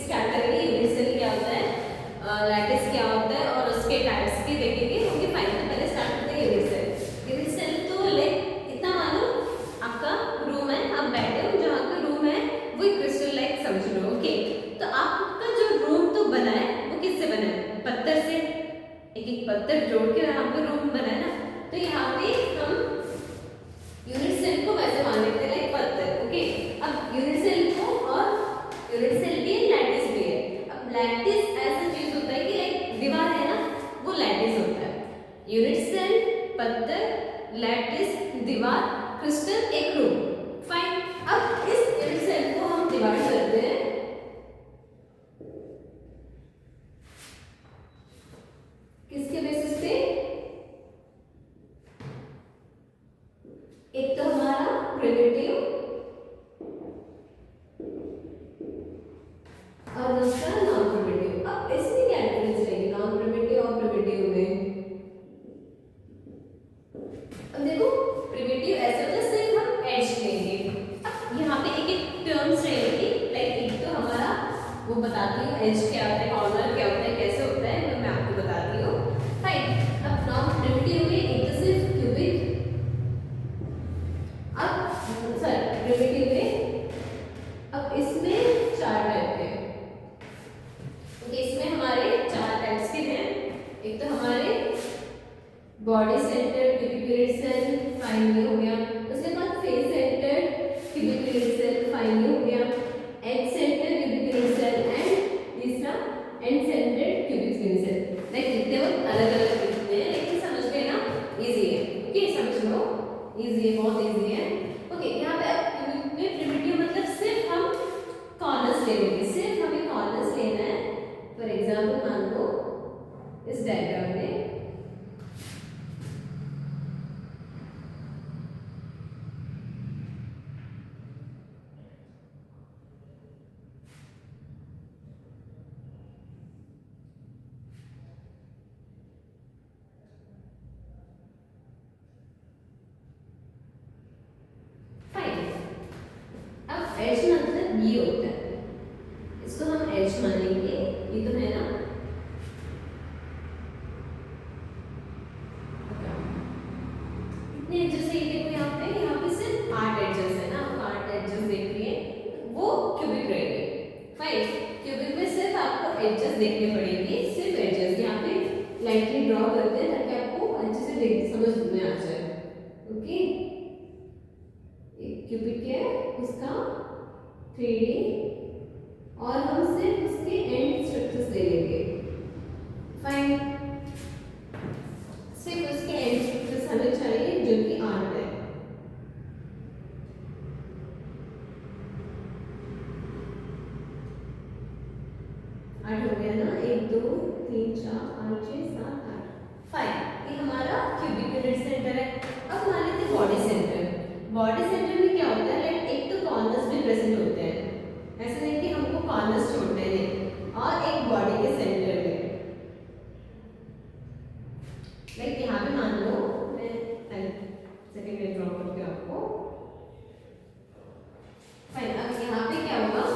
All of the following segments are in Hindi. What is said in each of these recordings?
स्टार्ट करेंगे यूनिट सेल क्या होता है, लैटिस क्या होता है और उसके टाइप्स भी देखेंगे। ओके फाइन, तो पहले स्टार्ट करते हैं यूनिट सेल। यूनिट सेल तो लाइक इतना मालूम आपका रूम है, आप बैठे हो, जहाँ का रूम है वो क्रिस्टल लाइक समझ लो। ओके, तो आपका जो रूम तो बना है वो किससे बना है, पत्थर से, एक एक पत्थर जोड़ के आपका रूम बना है ना। तो यहाँ पे हम यूनिट सेल को वैसे मान लेते हैं लाइक पत्थर। ओके, अब यूनिट सेल को, और यूनिट सेल भी है, लैटिस भी है। अब लैटिस ऐसा चीज होता है कि लाइक दीवार है ना, वो लैटिस होता है। यूनिट सेल, पत्थर, लैटिस, दीवार, क्रिस्टल, एक रूम। फाइन, अब इस यूनिट सेल को हम डिवाइड करते हैं किसके बेसिस पे, एक तो हमारा प्रिमिटिव और दूसरा नॉन प्रिमिटिव। अब इसमें क्या डिफरेंस रहेगी नॉन प्रिमिटिव और प्रिमिटिव में? अब देखो प्रिमिटिव ऐसा होता है सिर्फ हम एज लेंगे। अब यहाँ पे एक एक टर्म्स रहेगी, लाइक एक तो हमारा वो बताती हूँ एज क्या होता है, कॉर्नर क्या होता है, कैसे होता है, मैं आपको बताती हूँ। फाइन, अब नॉन प्रिमिटिव में एक तो सिर्फ क्यूबिक, अब सर प्रिमिटिव में अब इसमें चार टाइप के, इसमें हमारे चार टाइप्स के हैं। एक तो हमारे बॉडी सेंटर्ड क्यूबिकुलेट सेल, फाइन ये हो गया। उसके बाद फेस सेंटर्ड क्यूबिकुलेट सेल, फाइन ये हो गया। एज सेंटर्ड क्यूबिकुलेट सेल एंड तीसरा एंड सेंटर्ड क्यूबिकुलेट सेल। लाइक जितने वो अलग अलग दिखते हैं, लेकिन समझ गए ना, इजी है। ओके समझ लो, इजी है, बहुत इजी है। ओके, यहाँ पे अब क्यूबिक में प्रिमिटिव मतलब सिर्फ हम कॉर्नर्स लेंगे, सिर्फ हमें कॉर्नर्स लेना है। फॉर एग्जाम्पल मान लो इस डायग्राम में एज मतलब ये होता है, इसको हम एज मानेंगे, ये तो है ना। कितने एजेस है देखो यहाँ पे सिर्फ 8 एजेस है ना, 8 एजेस देख रही है, वो क्यूबिक रहेंगे। फाइन, क्यूबिक में सिर्फ आपको एजेस देखने पड़ेंगे, सिर्फ एजेस। यहाँ पे लाइटली ड्रॉ करते हैं ताकि आपको अच्छे से देख समझ में आ जाए। ओके, एक क्यूबिक है, उसका 3D और हम सिर्फ उसके एंड स्ट्रक्चर्स ले लेंगे। फाइन, सिर्फ उसके एंड स्ट्रक्चर्स हमें चाहिए जो कि 8 है। आठ हो गया ना, 1 2 3 4 5 6 7 8। फाइन, ये हमारा क्यूबिकुलेट सेंटर है। अब मान लेते हैं बॉडी सेंटर। बॉडी सेंटर में क्या होता है, लाइक एक तो कॉर्नर्स भी प्रेजेंट होते हैं, ऐसा नहीं कि हमको कॉर्नर्स छोड़ने हैं, और एक बॉडी के सेंटर में, लाइक यहाँ पे मान लो मैं सेकंड में ड्रॉ करती हूँ आपको। फाइन, अब यहाँ पे क्या होगा,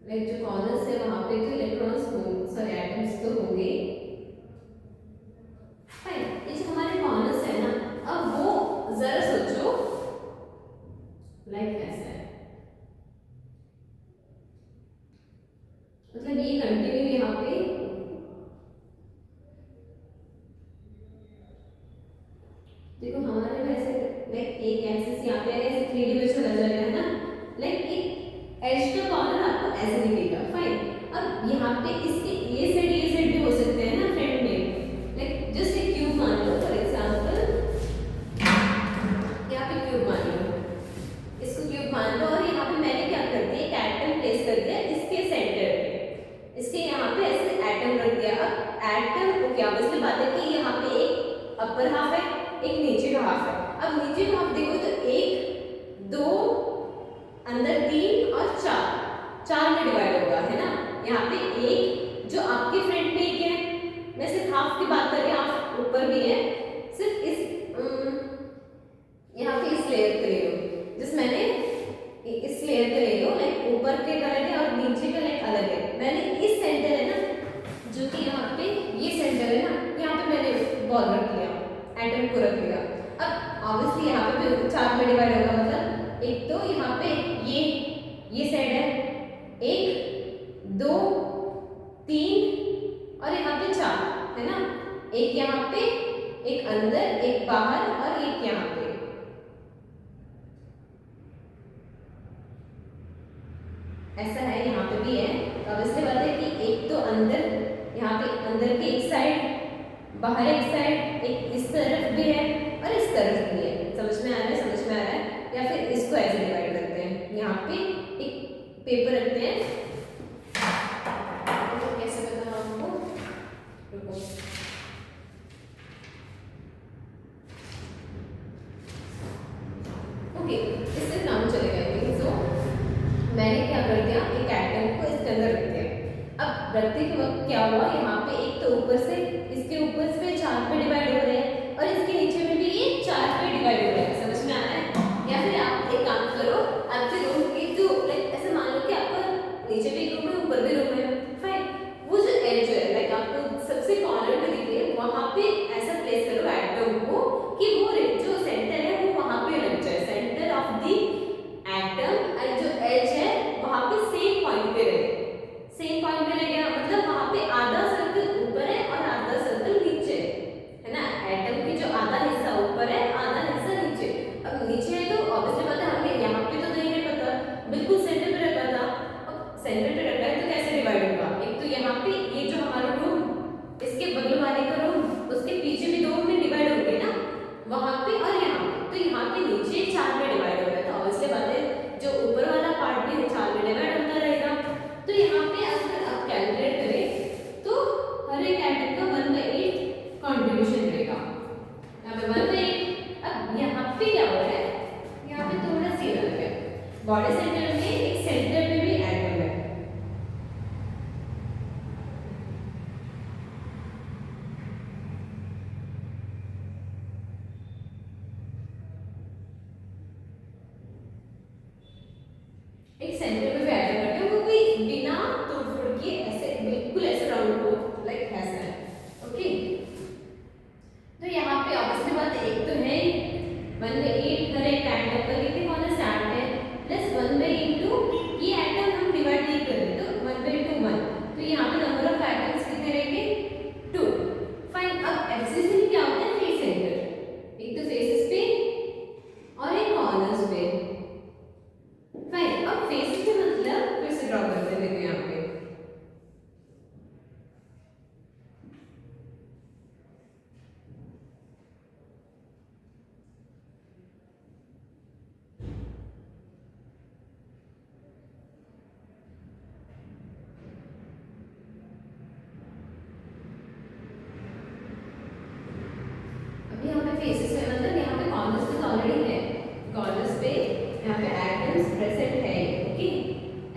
लाइक जो कॉर्नर्स है वहां पे तो इलेक्ट्रॉन्स सॉरी एटम्स तो होंगे। फाइन, ये जो हमारे कॉर्नर्स है ना, अब वो जरा सोचो लाइक ऐसा है, मतलब ये कंटिन्यू यहाँ पे देखो हमारे वैसे लाइक एक एक्सिस यहाँ पे ऐसे 3D में चला जाएगा है ना, लाइक एक एज का कॉर्नर आपको ऐसे दिखेगा। फाइन, अब यहाँ पे इसके ये साइड भी हो सकते हैं ना फ्रंट में, लाइक जस्ट एक क्यूब मान लो फॉर एग्जांपल, यहाँ पे क्यूब मान लो, इसको क्यूब मान लो, और यहाँ पे मैंने क्या कर दिया, एक एटम प्लेस कर दिया इसके सेंटर पे, इसके यहाँ पे ऐसे एटम रख दिया। अब एटम ओके ऑब्वियसली बात है कि यहाँ पे एक अपर हाफ है, एक नीचे का हाफ है। अब नीचे का हाफ देखो तो 1 2 अंदर 3 और 4 में डिवाइड होगा, है ना। यहाँ पे एक जो आपके फ्रंट पे एक है, मैं सिर्फ हाफ की बात कर रही हूँ, हाफ ऊपर भी है, सिर्फ इस यहाँ पे इस लेयर पे ले लो, जिस मैंने इस लेयर पे ले लो, लाइक ऊपर के अलग है और नीचे का लाइक अलग है। मैंने इस सेंटर है ना, जो कि यहाँ पे ये सेंटर है ना, यहाँ पे मैंने बॉल रख लिया, एटम को रख लिया। अब ऑब्वियसली यहाँ पे भी 4 में डिवाइड होगा, मतलब एक तो यहाँ पे ये साइड है, 1 2 3 और यहाँ पे 4 है ना, एक यहाँ पे, एक अंदर, एक बाहर और एक यहाँ पे। ऐसा है, यहाँ पे भी है। तो अब इससे बात है कि एक तो अंदर, यहाँ पे अंदर की एक साइड, बाहर एक साइड, एक इस तरफ भी है और इस तरफ भी है। समझ में आ रहा है, समझ में आ रहा है। या फिर इसको ऐसे डिवाइड करते हैं, यहाँ पे एक पेपर रखते हैं, तो कैसे बताऊँ आपको, रुको, ओके इससे काम चलेगा। सो मैंने क्या कर दिया, एक एटम को इसके अंदर रख दिया। अब रखते के वक्त क्या हुआ, यहाँ पे एक तो ऊपर से, इसके ऊपर से 4 पे डिवाइड हो रहे हैं और इसके नीचे में भी ये 4 पे डिवाइड हो रहे हैं। समझ में आ रहा है। या फिर आप एक काम करो, आपके रूम की जो लाइक ऐसे मान लो कि आपका नीचे भी एक रूम है, ऊपर भी रूम है, फाइन, वो जो एज है लाइक आपको सबसे कॉर्नर में दिखे, वहां पे ऐसा प्लेस करो एटम को कि वो जो सेंटर है वो वहां पे लग जाए, सेंटर ऑफ द एटम, और जो एज है वहां पे सेम पॉइंट पे रहे, सेम पॉइंट पे रहेगा, मतलब वहां पे आधा सर्कल ऊपर है और आधा सर्कल नीचे है ना। एटम की जो आधा हिस्सा ऊपर है, आधा हिस्सा नीचे। अब नीचे है तो ऑब्वियसली बात है, हमें यहाँ पे तो नहीं रखा था, बिल्कुल सेंटर पे रखा था। अब सेंटर पे रखा है तो कैसे डिवाइड होगा, एक तो यहाँ पे ये जो हमारा रूम, इसके बगल वाले का रूम, उसके पीछे भी 2 में डिवाइड हो गए ना, वहां पे और यहाँ पे। तो यहाँ के नीचे 4 में डिवाइड हो गया, तो ऑब्वियसली बात है जो ऊपर वाला पार्ट भी 4 में डिवाइड होता रहेगा। तो यहाँ पे अगर आप कैलकुलेट करें तो हर एक एटम का 1/8 कंट्रीब्यूशन रहेगा, यहाँ पे 1/8। अब यहाँ पे क्या हो रहा है, यहाँ पे थोड़ा सी अलग है, बॉडी सेंटर में एक सेंटर पे भी एटम है। एक सेंटर पे भी एटम रखे हैं, वो भी बिना तोड़-फोड़ के ऐसे बिल्कुल ऐसे राउंड को लाइक ऐसा है, ओके। तो यहाँ पे ऑब्वियसली बात है, एक तो है 1/8 हर एक एटम का, कितने कौन सा 8 है, प्लस 1/2 ये एटम हम डिवाइड नहीं कर रहे, तो 1/2 1, तो यहाँ पे नंबर ऑफ एटम्स कितने रहेंगे 2, फाइन। अब एक्सिस में क्या होता है, फेस सेंटर, एक तो फेसेस पे और एक कॉर्नर्स पे, फाइन। अब फेस पे मतलब फिर से ड्रॉ करते हैं, देखो यहाँ पे फेसेस है, मतलब यहाँ पे कॉर्नर्स पे ऑलरेडी है, कॉर्नर्स पे यहाँ पे एटम्स प्रेजेंट है, ओके।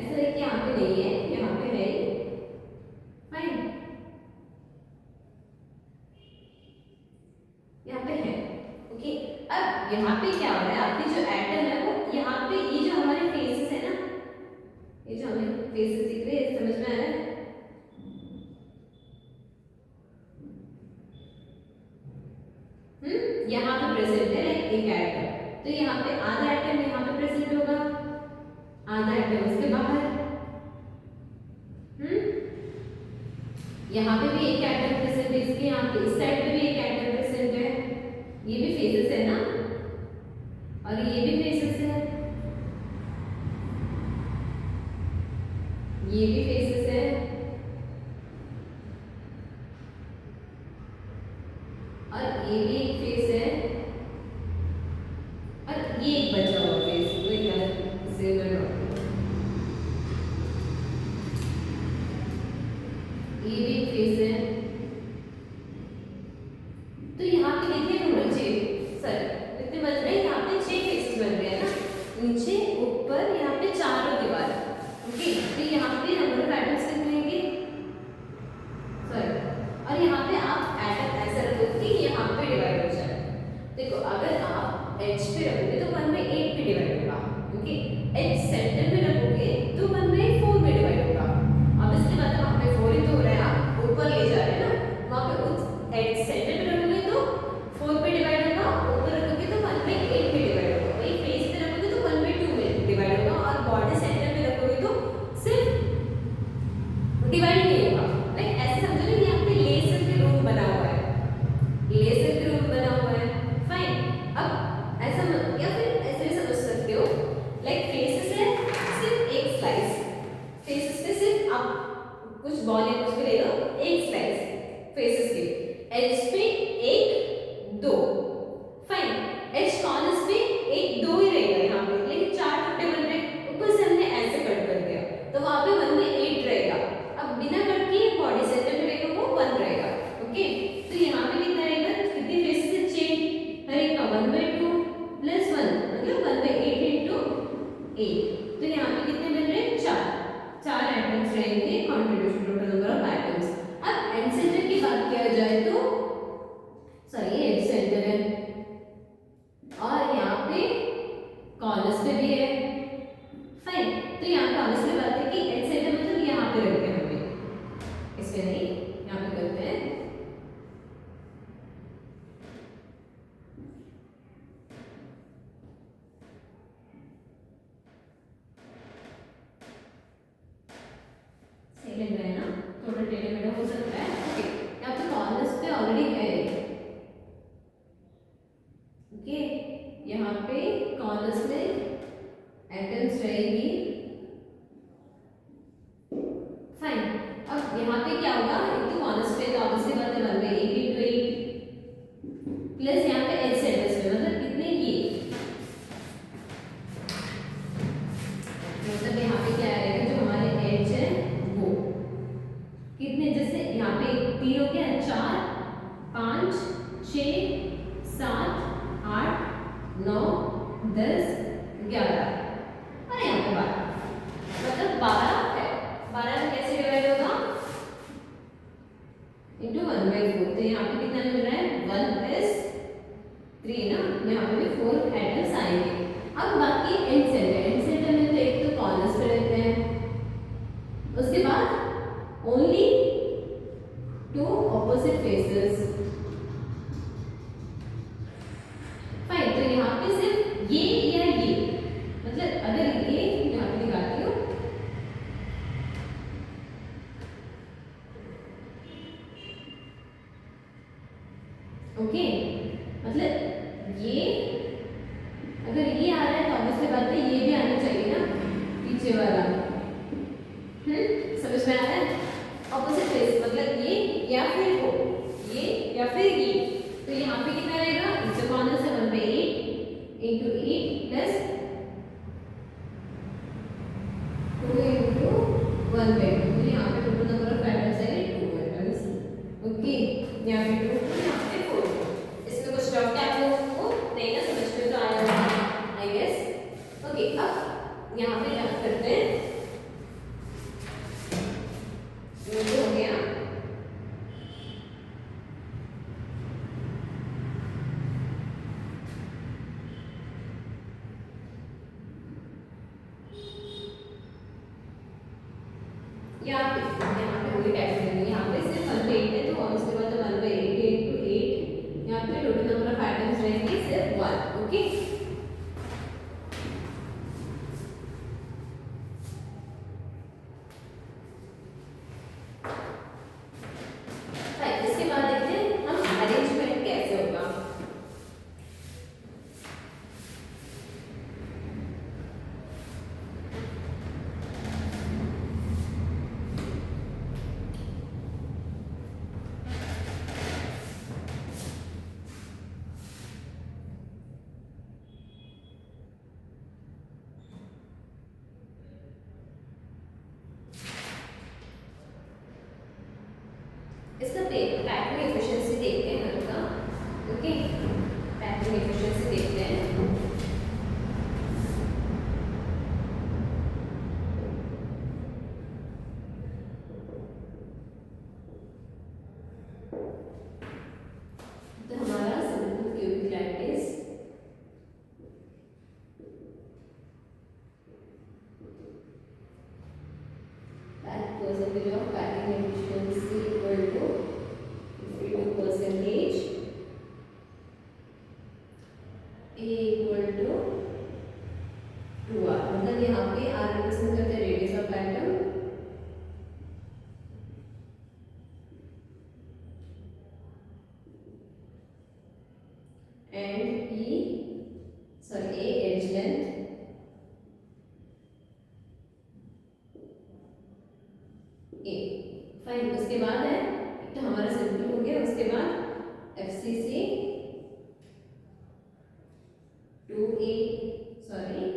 ऐसा है कि यहाँ पे नहीं है, यहाँ पे है, फाइन, यहाँ पे है, ओके। अब यहाँ पे क्या हो रहा है, आपकी जो एटम है वो यहाँ पे, ये जो हमारे फेसेस है ना, ये जो हमें फेसेस दिख रहे हैं, समझ में आ रहा है, यहाँ पे प्रेजेंट है एक एटम, तो यहाँ पे आधा एटम यहाँ पे प्रेजेंट होगा, आधा एटम उसके बाहर, यहाँ पे भी एक एटम प्रेजेंट है, इसके यहाँ पे इस साइड पे भी एक एटम प्रेजेंट है, ये भी फेसेस है ना, और ये भी फेसेस है, ये भी फेसेस है, और ये भी एक फेस है, और ये एक बचा हुआ फेस, वो एक से ये भी एक फेस है, मिल रहा है ना, थोड़ा टेढ़ा मेढ़ा हो सकता है। ओके, यहाँ पे कॉर्नर्स पे ऑलरेडी है। ओके, यहाँ पे कॉर्नर्स में एटम्स रहेगी। फाइन, अब यहाँ पे क्या होगा, एक तो कॉर्नर्स पे तो ऑब्वियसली बात है 1/8 into 8 प्लस यहाँ पे एज सेंटर्स में मतलब कितने ये, मतलब यहाँ पे क्या आएगा, जो हमारे एज है वो कितने, जैसे यहाँ पे 3 हो गया, 4 5 6 7 8 9 10 11 और यहाँ पे 12, मतलब 12 है। 12 में कैसे डिवाइड होगा, इंटू 1/4। तो यहाँ पे कितना मिल रहा है, 1 प्लस 3 ना, यहाँ पे भी 4 एटम्स आएंगे। अब बाकी एंड सेंटर में तो एक तो कॉर्नर्स पे रहते हैं, उसके बाद ओनली 2 ऑपोजिट फेसेस। फाइन, तो यहाँ पे सिर्फ ये या ये, मतलब अगर ये यहाँ पे निकालती हूँ, ओके, मतलब ये अगर ये आ रहा है तो ऑब्वियसली बात है ये भी आना चाहिए ना, पीछे वाला। समझ में आ रहा है, ऑपोजिट फेस मतलब ये या फिर वो, ये या फिर ये। तो यहाँ पे कितना रहेगा, इससे कॉर्नर से 1/8 into 8 plus 2 into 1/2। तो यहाँ पे टोटल नंबर ऑफ एटम्स है 2 एटम्स। ओके, यहाँ पे 2 यहाँ पे 4। इसमें कुछ डाउट है आप लोगों को, नहीं ना, समझ में तो आया होगा आई गेस। ओके, अब यहाँ पे क्या करते हैं, ये हो गया। यहाँ पे वही टाइप करेंगे, यहाँ पे सिर्फ 1/8 है तो उसके बाद 1/8 into 8, यहाँ पे टोटल नंबर ऑफ आइटम्स रहेंगे सिर्फ 1। ओके, इसके बाद देखते हैं हम अरेंजमेंट कैसे होगा। इसका पैकिंग एफिशिएंसी देखते हैं हल्का। ओके, पैकिंग एफिशिएंसी देखते हैं। तो हमारा simple cubic lattice percentage of packing efficiency equal to 52%, A equal to 2R, मतलब यहाँ पे R रिप्रेजेंट करते हैं radius of atom, and A edge length, A। Fine, उसके बाद है तो हमारा सिंपल हो गया, उसके बाद FCC 2A, सॉरी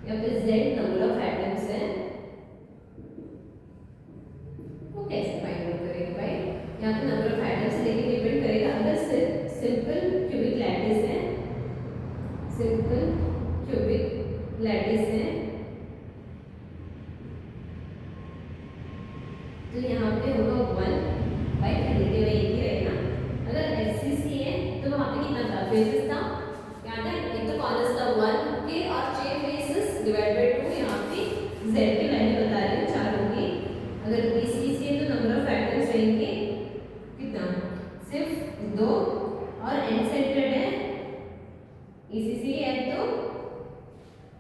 यहाँ पे z नंबर ऑफ एटम्स है, वो कैसे फाइंड आउट करेंगे भाई? यहाँ पे नंबर ऑफ एटम्स है लेकिन डिपेंड करेगा अगर सिंपल क्यूबिक लैटिस है, सिंपल क्यूबिक लैटिस है तो यहाँ पे होगा 1 बाई 3 एक ही रहेगा। अगर एचसीसी है तो वहाँ पे कितना था फेसेस था, याद है एक तो कॉर्नर्स था 1 के और 6 फेसेस डिवाइड बाय 2, यहाँ पे z की वैल्यू बता रही हूँ 4 होगी। अगर बीसीसी है तो नंबर ऑफ एटम्स रहेंगे कितना, सिर्फ 2 और एंड सेंटर्ड है, ईसीसी है तो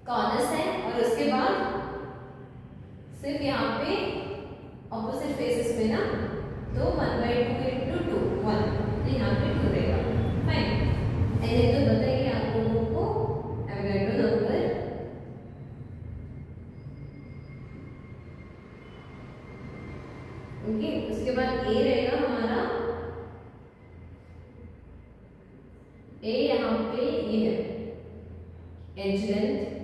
कॉर्नर्स है और उसके बाद सिर्फ यहाँ पे ऑपोजिट फेसेस में ना तो 1/2 into 2 1 तो यहाँ पे 2 रहेगा। फाइन, एंड तो बताइए आप लोगों को एवोगाड्रो नंबर ओके। उसके बाद ए रहेगा हमारा, ए यहाँ पे ये है एज लेंथ